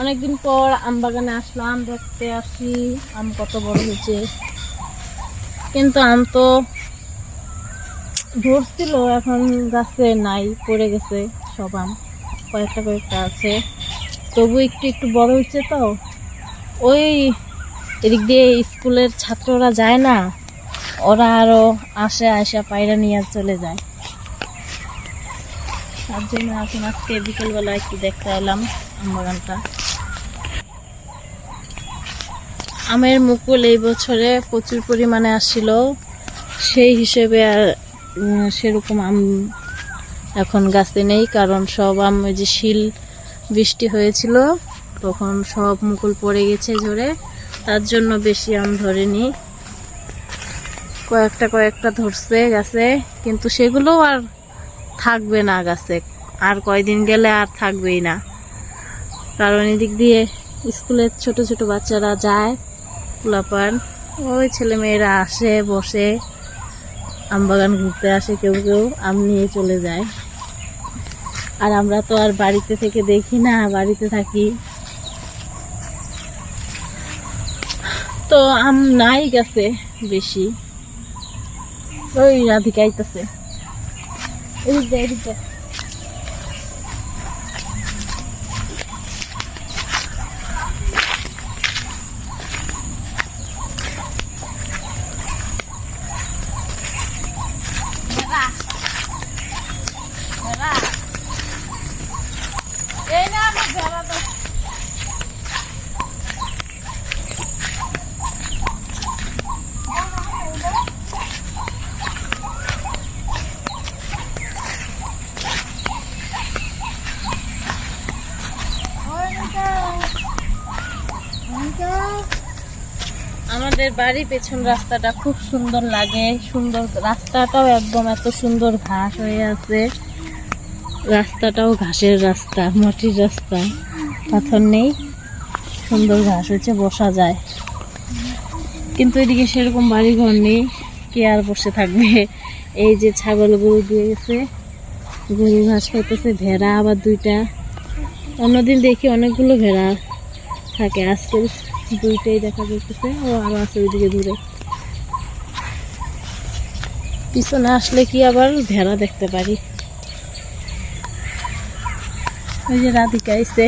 অনেকদিন পর আম বাগানে আসলাম, দেখতে আসি আম কত বড় হয়েছে। কিন্তু আম তো ধরছিল, এখন গাছে নাই, পড়ে গেছে সব আম। কয়েকটা কয়েকটা আছে, তবু একটু একটু বড় হচ্ছে। তো ওই এদিক দিয়ে স্কুলের ছাত্ররা যায় না, ওরা আরো আসে, আসা পায়রা নিয়ে চলে যায়। তার জন্য এখন আজকে বিকেলবেলা একটু দেখতে এলাম আম বাগানটা। আমের মুকুল এই বছরে প্রচুর পরিমাণে আসছিল, সেই হিসেবে সেরকম আম এখন গাছে নেই, কারণ সব আম ওই যে শিল বৃষ্টি হয়েছিল তখন সব মুকুল পড়ে গেছে ঝরে, তার জন্য বেশি আম ধরেনি। কয়েকটা কয়েকটা ধরছে গাছে, কিন্তু সেগুলো আর থাকবে না গাছে, আর কয়দিন গেলে আর থাকবেই না। কারণ এদিক দিয়ে স্কুলের ছোট ছোট বাচ্চারা যায়, পোলাপান, ওই ছেলে মেয়েরা আসে, বসে আম বাগান ঘুরতে আসে, কেউ কেউ আম নিয়ে চলে যায়। আর আমরা তো আর বাড়িতে থেকে দেখি না, বাড়িতে থাকি, তো আম নাই গাছে বেশি। ওই রাধিকা আইতাছে, আমাদের বাড়ি পেছন রাস্তাটা খুব সুন্দর লাগে, সুন্দর রাস্তাটাও একদম এত সুন্দর ঘাস হয়ে আছে। রাস্তাটাও ঘাসের রাস্তা, মাটির রাস্তা, পাথর নেই, সুন্দর ঘাস হচ্ছে, বসা যায়। কিন্তু এদিকে সেরকম বাড়ি ঘর নেই, কে আর বসে থাকবে। এই যে ছাগল গরু দিয়ে গেছে, গরু ঘাস খাইতেছে, ভেড়া আবার দুইটা। অন্যদিন দেখি অনেকগুলো ভেড়া থাকে, আজকে দুইটাই দেখা যাচ্ছে। ও আরো আছে ওইদিকে দূরে, পিছনে আসলে কি আবার ভেড়া দেখতে পারি। ওই যে রাধিকা আইছে।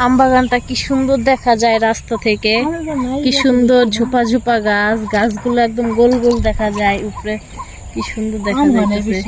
আম বাগানটা কি সুন্দর দেখা যায় রাস্তা থেকে, কি সুন্দর ঝোপা ঝোপা গাছ, গাছগুলো একদম গোল গোল দেখা যায় উপরে, কি সুন্দর দেখা যাচ্ছে।